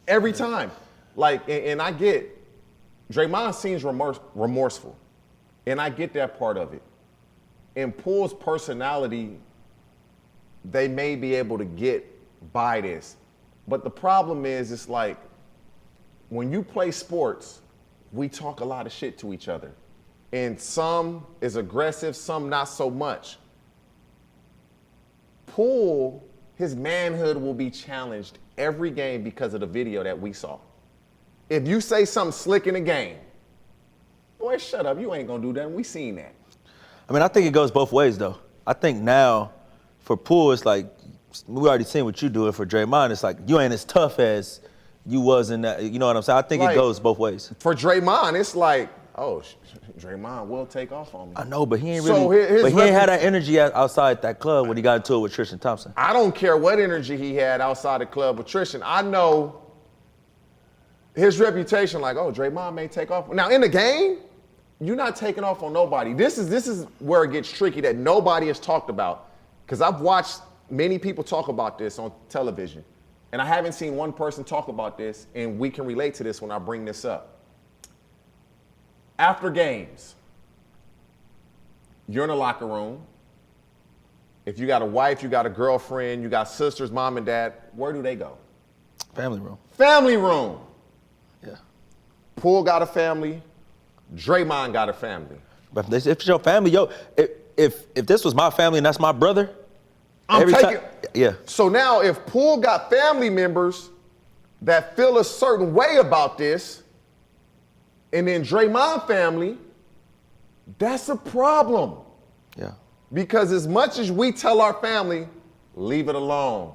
Every time. Like, and I get, Draymond seems remorseful. And I get that part of it. In Poole's personality, they may be able to get by this. But the problem is, it's like, when you play sports, we talk a lot of shit to each other. And some is aggressive, some not so much. Poole, his manhood will be challenged every game because of the video that we saw. If you say something slick in the game, boy, shut up, you ain't gonna do that. We seen that. I mean, I think it goes both ways, though. I think now, for Poole, it's like, we already seen what you doing. For Draymond, it's like, you ain't as tough as you was in that, you know what I'm saying? I think it goes both ways. For Draymond, it's like, oh, Draymond will take off on me. I know, but he ain't really, he ain't had that energy outside that club when he got into it with Tristan Thompson. I don't care what energy he had outside the club with Tristan. I know his reputation, like, oh, Draymond may take off. Now, in the game, you're not taking off on nobody. This is where it gets tricky that nobody has talked about, because I've watched many people talk about this on television. and I haven't seen one person talk about this, and we can relate to this when I bring this up. After games, you're in the locker room. If you got a wife, you got a girlfriend, you got sisters, mom and dad, where do they go? Family room. Family room. Yeah. Poole got a family. Draymond got a family. But if it's your family, if this was my family and that's my brother, yeah. So now if Poole got family members that feel a certain way about this, and then Draymond family, that's a problem. Yeah. Because as much as we tell our family, leave it alone.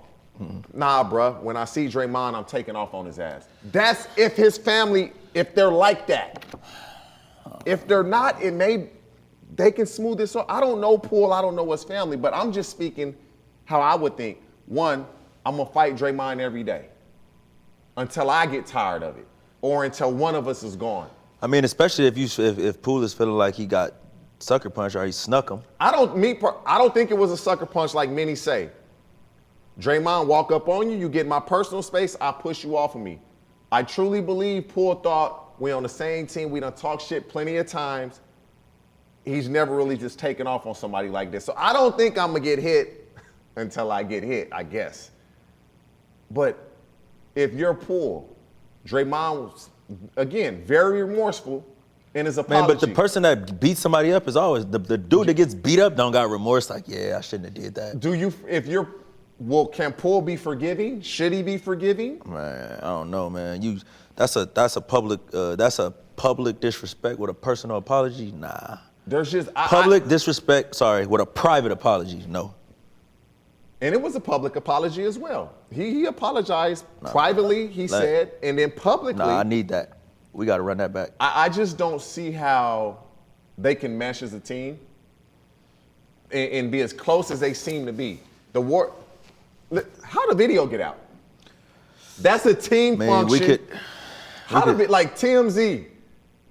Nah, bruh, when I see Draymond, I'm taking off on his ass. That's if his family, if they're like that. If they're not, they can smooth this out. I don't know Poole, I don't know his family, but I'm just speaking how I would think. One, I'm gonna fight Draymond every day until I get tired of it or until one of us is gone. I mean, especially if Poole is feeling like he got sucker punch or he snuck him. I don't think it was a sucker punch like many say. Draymond walk up on you, you get in my personal space, I push you off of me. I truly believe Poole thought we on the same team, we done talked shit plenty of times. He's never really just taken off on somebody like this. So I don't think I'm gonna get hit until I get hit, I guess. But if you're Poole, Draymond was, again, very remorseful in his apology. Man, but the person that beats somebody up is always, the dude that gets beat up don't got remorse, like, yeah, I shouldn't have did that. Can Poole be forgiving? Should he be forgiving? Man, I don't know, man. That's a public disrespect with a personal apology? Nah. There's just public disrespect, with a private apology, no. And it was a public apology as well. He apologized privately, he said, and then publicly. Nah, I need that. We got to run that back. I just don't see how they can mesh as a team and be as close as they seem to be. How the video get out? That's a team function. Like TMZ,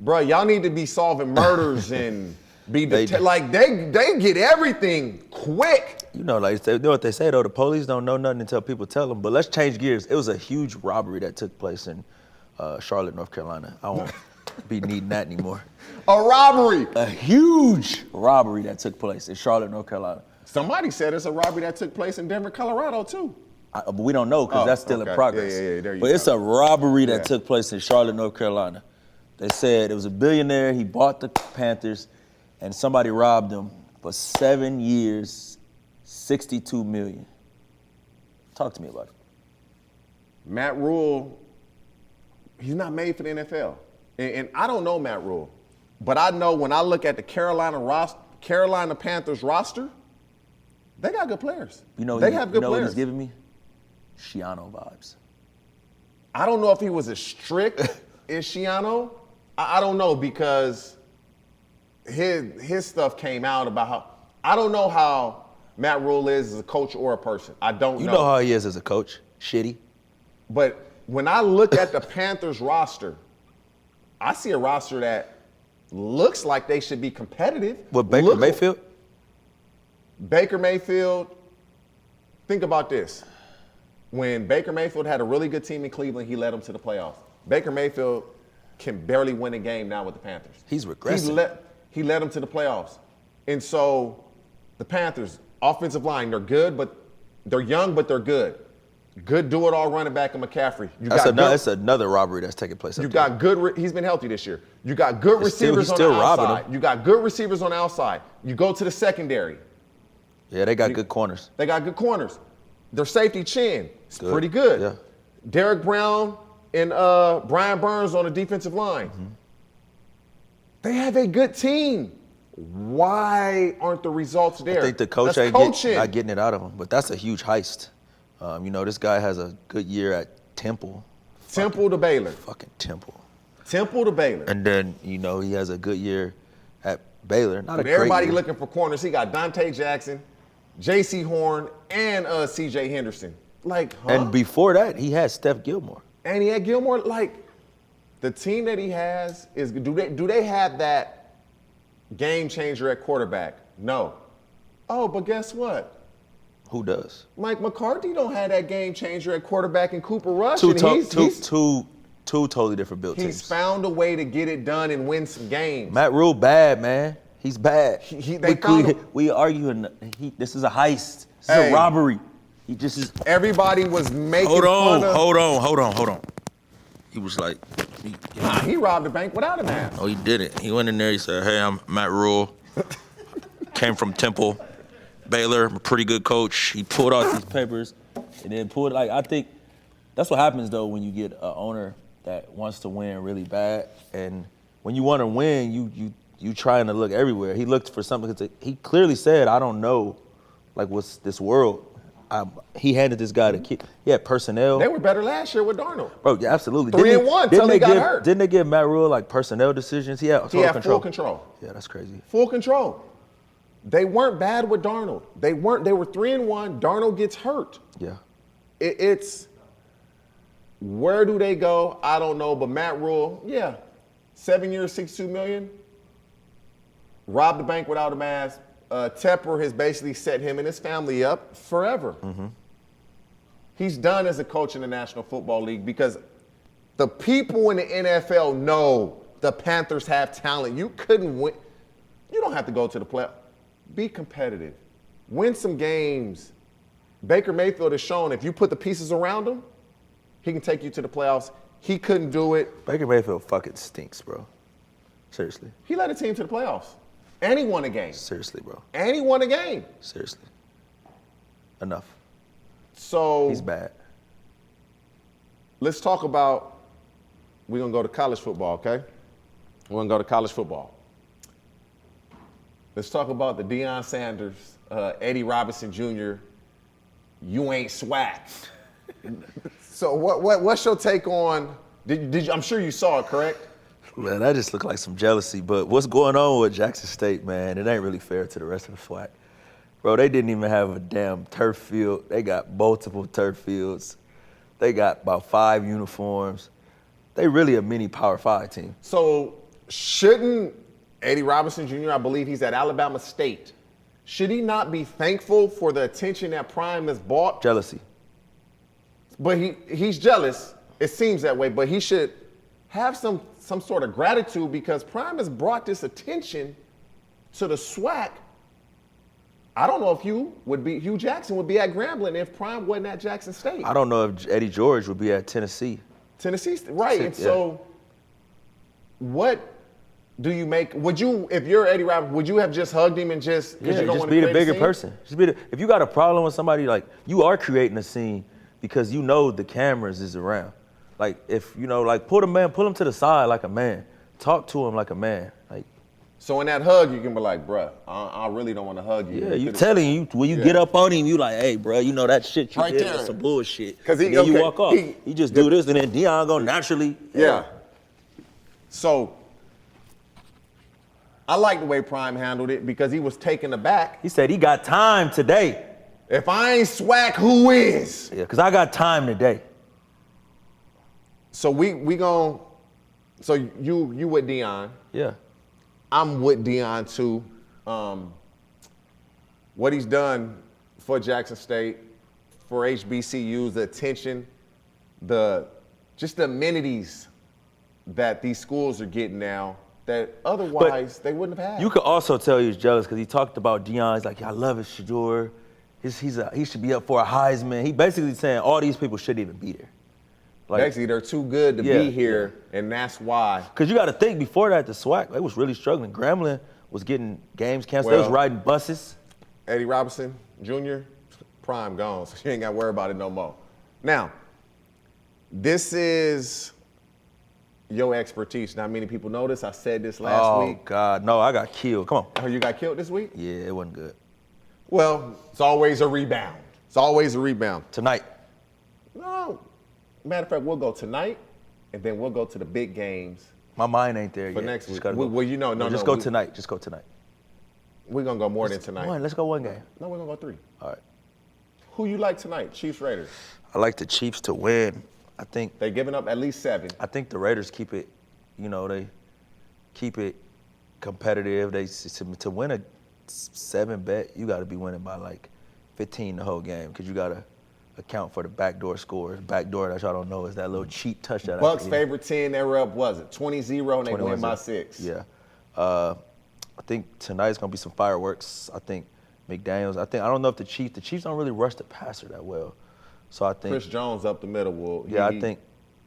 bro, y'all need to be solving murders and be they get everything quick. You know, like you know what they say though, the police don't know nothing until people tell them. But let's change gears. It was a huge robbery that took place in Charlotte, North Carolina. I won't be needing that anymore. A robbery. A huge robbery that took place in Charlotte, North Carolina. Somebody said it's a robbery that took place in Denver, Colorado too. But we don't know because that's still in progress. Yeah, there you but go. It's a robbery that took place in Charlotte, North Carolina. They said it was a billionaire. He bought the Panthers, and somebody robbed him for 7 years, $62 million. Talk to me about it. Matt Rhule, he's not made for the NFL. And I don't know Matt Rhule, but I know when I look at the Carolina Panthers roster, they got good players. They have good players. What he's giving me? Schiano vibes. I don't know if he was as strict as Schiano. I don't know because his stuff came out about how I don't know how Matt Rhule is as a coach or a person. I don't know. You know how he is as a coach. Shitty. But when I look at the Panthers roster, I see a roster that looks like they should be competitive. What, Baker Mayfield? Baker Mayfield, think about this. When Baker Mayfield had a really good team in Cleveland, he led them to the playoffs. Baker Mayfield can barely win a game now with the Panthers. He's regressing. He led them to the playoffs. And so the Panthers, offensive line, they're good, but they're young, but they're good. Good do-it-all running back in McCaffrey. That's another robbery that's taking place. He's been healthy this year. You got good receivers on the outside. You got good receivers on the outside. You go to the secondary. Yeah, they got good corners. They got good corners. Their safety chin is pretty good. Yeah. Derek Brown and Brian Burns on the defensive line. Mm-hmm. They have a good team. Why aren't the results there? I think the coach ain't not getting it out of him, but that's a huge heist. This guy has a good year at Temple. Temple to Baylor. Fucking Temple. Temple to Baylor. And then, he has a good year at Baylor. Not a great everybody year. Looking for corners. He got Dante Jackson, J.C. Horn, and C.J. Henderson. And before that, he had Steph Gilmore. And he had Gilmore. The team that he has is, do they have that game changer at quarterback? No. Oh, but guess what? Who does? Mike McCarthy don't have that game changer at quarterback and Cooper Rush. Two and two totally different built teams. He's found a way to get it done and win some games. Matt Rhule bad, man. He's bad. We arguing. This is a heist. This is a robbery. He just is. Everybody was making fun of. Hold on. He was like, he robbed the bank without a mask. No, he didn't. He went in there. He said, "Hey, I'm Matt Rhule. Came from Temple, Baylor. I'm a pretty good coach." He pulled out these papers, and then I think that's what happens though when you get an owner that wants to win really bad, and when you want to win, you trying to look everywhere. He looked for something. He clearly said, "I don't know, like what's this world." He handed this guy the key. He had personnel. They were better last year with Darnold. Bro, yeah, absolutely. 3-1 till he got hurt. Didn't they give Matt Rhule like personnel decisions? He had full control. Yeah, that's crazy. Full control. They weren't bad with Darnold. They were 3-1. Darnold gets hurt. Yeah. It's where do they go? I don't know. But Matt Rhule, 7 years, $62 million. Robbed the bank without a mask. Tepper has basically set him and his family up forever. Mm-hmm. He's done as a coach in the National Football League because the people in the NFL know the Panthers have talent. You couldn't win. You don't have to go to the playoffs. Be competitive. Win some games. Baker Mayfield has shown if you put the pieces around him, he can take you to the playoffs. He couldn't do it. Baker Mayfield fucking stinks, bro. Seriously. He led a team to the playoffs. And he won a game. Seriously, bro. And he won a game. Seriously. Enough. So he's bad. Let's talk about, we're going to go to college football, okay? We're going to go to college football. Let's talk about the Deion Sanders, Eddie Robinson Jr., you ain't swag. So what's your take on, I'm sure you saw it, correct? Man, that just looked like some jealousy. But what's going on with Jackson State, man, it ain't really fair to the rest of the SWAC. Bro, they didn't even have a damn turf field. They got multiple turf fields. They got about 5 uniforms. They really a mini Power 5 team. So shouldn't Eddie Robinson Jr., I believe he's at Alabama State, should he not be thankful for the attention that Prime has brought? Jealousy. But he's jealous. It seems that way. But he should have some sort of gratitude because Prime has brought this attention to the SWAC. I don't know if Hugh Jackson would be at Grambling if Prime wasn't at Jackson State. I don't know if Eddie George would be at Tennessee. Tennessee, right. And so what do you make? If you're Eddie Robinson, would you have just hugged him and just be the bigger person? If you got a problem with somebody, like you are creating a scene because you know the cameras is around. Like if pull him to the side like a man, talk to him like a man. Like so in that hug, you can be like, bruh, I really don't want to hug you. Yeah, you telling you when you get up on him, you like, hey, bruh, you know that shit you did was some bullshit. Because you walk off, he just do this, and then Deion go naturally. Yeah. So I like the way Prime handled it because he was taken aback. He said he got time today. If I ain't SWAC, who is? Yeah, because I got time today. So so you with Deion. Yeah. I'm with Deion too. What he's done for Jackson State, for HBCUs, the attention, just the amenities that these schools are getting now that otherwise they wouldn't have had. You could also tell he was jealous because he talked about Deion. He's like, yeah, I love his Shador. He should be up for a Heisman. He basically saying all these people shouldn't even be there. Like, basically, they're too good to be here, and that's why. Because you got to think, before that, the SWAC, they was really struggling. Grambling was getting games canceled. They was riding buses. Eddie Robinson Jr., Prime gone, so you ain't got to worry about it no more. Now, this is your expertise. Not many people know this. I said this last week. Oh, God. No, I got killed. Come on. Oh, you got killed this week? Yeah, it wasn't good. Well, it's always a rebound. It's always a rebound. Tonight. No. Matter of fact, we'll go tonight, and then we'll go to the big games. My mind ain't there yet. Next week. Well, Just go tonight. Just go tonight. We're going to go more than tonight. Let's go one game. No, we're going to go 3. All right. Who you like tonight, Chiefs, Raiders? I like the Chiefs to win. I think they're giving up at least 7. I think the Raiders keep it, they keep it competitive. To win a 7 bet, you got to be winning by like 15 the whole game because you gotta account for the backdoor scores. Backdoor that y'all don't know is that little cheat touchdown. Bucks' favorite 10, they were up, was it 20-0 and they win by 6. Yeah. I think tonight's gonna be some fireworks. I think McDaniels. I don't know if the Chiefs don't really rush the passer that well. So I think Chris Jones up the middle will. I think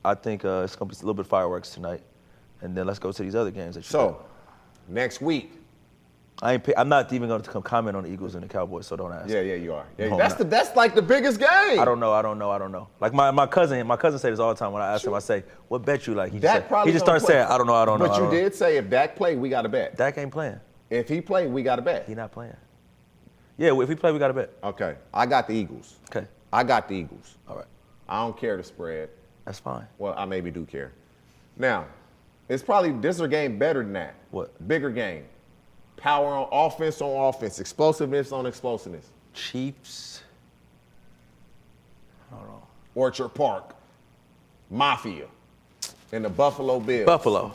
it's gonna be a little bit of fireworks tonight, and then let's go to these other games. Next week. I'm not even going to comment on the Eagles and the Cowboys, so don't ask. Yeah, you are. Yeah, No, that's like the biggest game. I don't know. Like my cousin say this all the time. When I ask him, I say, "What bet you like?" He just starts saying, "I don't know." But you did say if Dak play, we got to bet. Dak ain't playing. If he play, we got to bet. He not playing. Yeah, if he play, we got to bet. Okay, I got the Eagles. Okay. I got the Eagles. All right. I don't care the spread. That's fine. Well, I maybe do care. Now, it's probably this is a game better than that. What? Bigger game. Power on offense, explosiveness on explosiveness. Chiefs. I don't know. Orchard Park, Mafia, and the Buffalo Bills. Buffalo.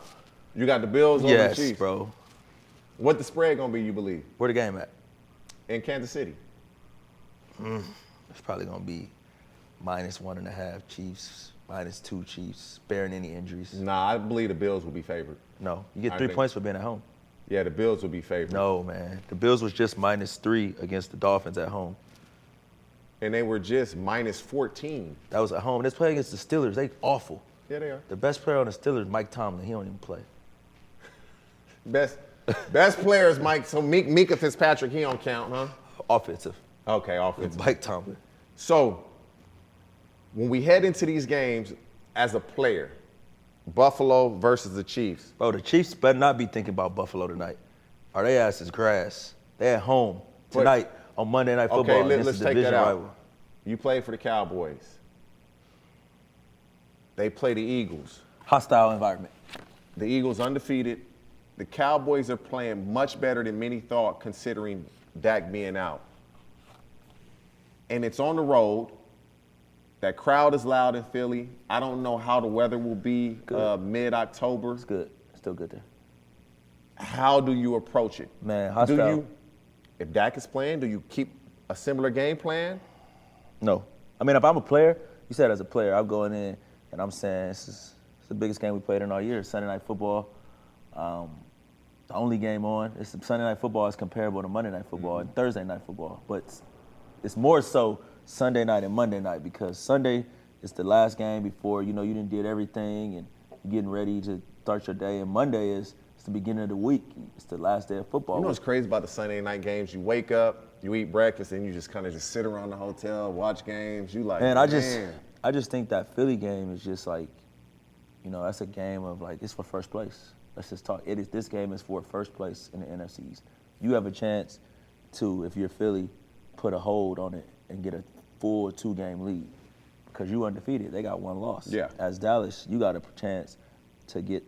You got the Bills over the Chiefs. Yes, bro. What the spread gonna be, you believe? Where the game at? In Kansas City. It's probably gonna be -1.5 Chiefs, -2 Chiefs, sparing any injuries. Nah, I believe the Bills will be favored. No, you get 3 points for being at home. Yeah, the Bills will be favored. No, man. The Bills was just -3 against the Dolphins at home. And they were just -14. That was at home. Let's play against the Steelers. They awful. Yeah, they are. The best player on the Steelers, Mike Tomlin. He don't even play. Best player is Mike. So Mika Fitzpatrick, he don't count, huh? Offensive. Okay, offensive. Mike Tomlin. So when we head into these games as a player, Buffalo versus the Chiefs. Bro, the Chiefs better not be thinking about Buffalo tonight. Or they ass is grass. They at home tonight on Monday Night Football. Okay, let's the take division that out. rival. You play for the Cowboys. They play the Eagles. Hostile environment. The Eagles undefeated. The Cowboys are playing much better than many thought considering Dak being out. And it's on the road. That crowd is loud in Philly. I don't know how the weather will be mid-October. It's good. Still good there. How do you approach it? Man, hostile. If Dak is playing, do you keep a similar game plan? No. I mean, if I'm a player, you said as a player, I'm going in and I'm saying it's the biggest game we played in all year. Sunday Night Football. The only game on. Sunday Night Football is comparable to Monday Night Football and Thursday Night Football. But it's more so Sunday night and Monday night because Sunday is the last game before, you done did everything and you're getting ready to start your day. And Monday it's the beginning of the week. It's the last day of football. You know what's crazy about the Sunday night games? You wake up, you eat breakfast, and you just kind of just sit around the hotel, watch games. You like, man, I just think that Philly game is just like, that's a game of like, it's for first place. Let's just talk. This game is for first place in the NFC East. You have a chance to, if you're Philly, put a hold on it and get a full 2-game lead because you undefeated. They got 1 loss. Yeah. As Dallas, you got a chance to get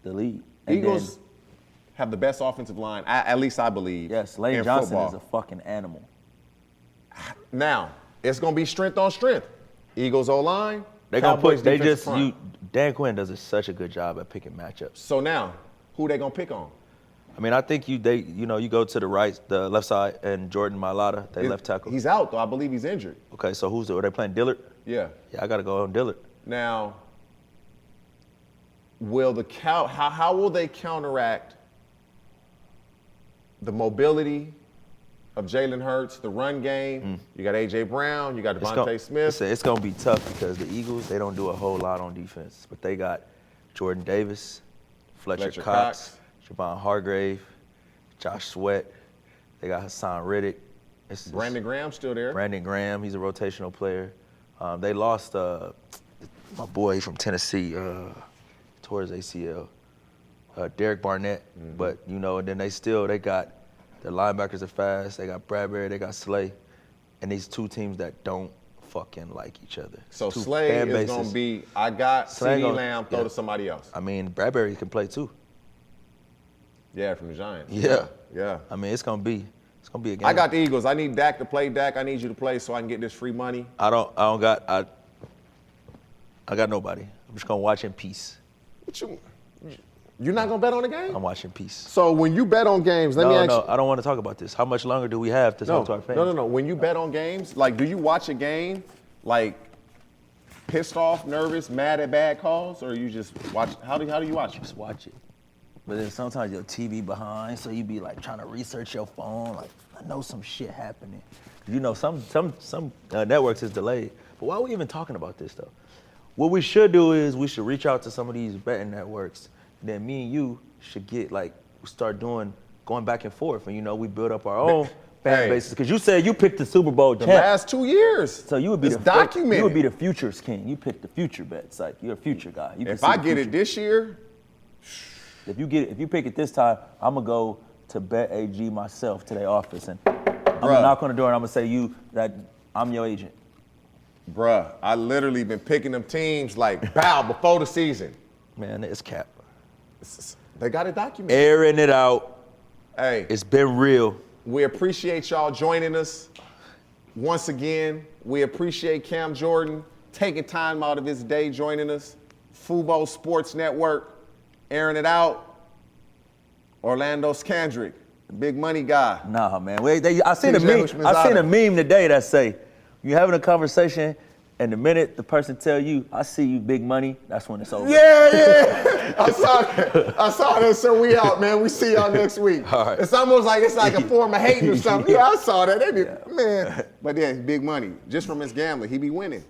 the lead. And Eagles have the best offensive line, at least I believe. Yes, Lane Johnson is a fucking animal. Now, it's going to be strength on strength. Eagles O-line. They're going to put, Dan Quinn does such a good job at picking matchups. So now, who they going to pick on? I mean, I think you go to the left side, and Jordan Mailata, they left tackle. He's out, though. I believe he's injured. Okay, so are they playing Dillard? Yeah. Yeah, I got to go on Dillard. Now, how will they counteract the mobility of Jalen Hurts, the run game? You got A.J. Brown, you got Devontae Smith. It's going to be tough because the Eagles, they don't do a whole lot on defense, but they got Jordan Davis, Fletcher Cox, Javon Hargrave, Josh Sweat. They got Hassan Riddick. Brandon Graham's still there. Brandon Graham, he's a rotational player. They lost my boy from Tennessee, tore his ACL, Derek Barnett. But, and then they got their linebackers are fast. They got Bradbury, they got Slay. And these two teams that don't fucking like each other. So Slay is going to be, I got CeeDee Lamb, throw to somebody else. I mean, Bradbury can play too. Yeah, from the Giants. Yeah. I mean, it's gonna be a game. I got the Eagles. I need Dak to play. Dak, I need you to play so I can get this free money. I got nobody. I'm just gonna watch in peace. You're not gonna bet on the game? I'm watching Peace. So when you bet on games, let me ask you. I don't want to talk about this. How much longer do we have to talk to our fans? No. When you bet on games, like, do you watch a game, like, pissed off, nervous, mad at bad calls, or you just watch? How do you watch it? Just watch it. But then sometimes your TV behind, so you be like trying to research your phone. Like, I know some shit happening. You know, some networks is delayed. But why are we even talking about this though? What we should do is we should reach out to some of these betting networks. Then me and you should start going back and forth, and we build up our own fan bases. Because you said you picked the Super Bowl champ. The last 2 years. So you would be documented. You would be the futures king. You picked the future bets. Like, you're a future guy. If I get it this year, if you pick it this time, I'm gonna go to Bet AG myself to their office, and I'm gonna knock on the door and I'm gonna say that I'm your agent. Bruh, I literally been picking them teams like before the season. Man, it's cap. They got it documented. Airing it out. Hey, it's been real. We appreciate y'all joining us. Once again, we appreciate Cam Jordan taking time out of his day joining us. Fubo Sports Network, airing it out. Orlando Scandrick, big money guy. Nah, man. I seen a meme today that say, you having a conversation, and the minute the person tell you, I see you, big money, that's when it's over. Yeah. I saw that. So we out, man. We see y'all next week. All right. It's almost like it's like a form of hating or something. Yeah, I saw that. Man. But yeah, big money. Just from his gambling, he be winning.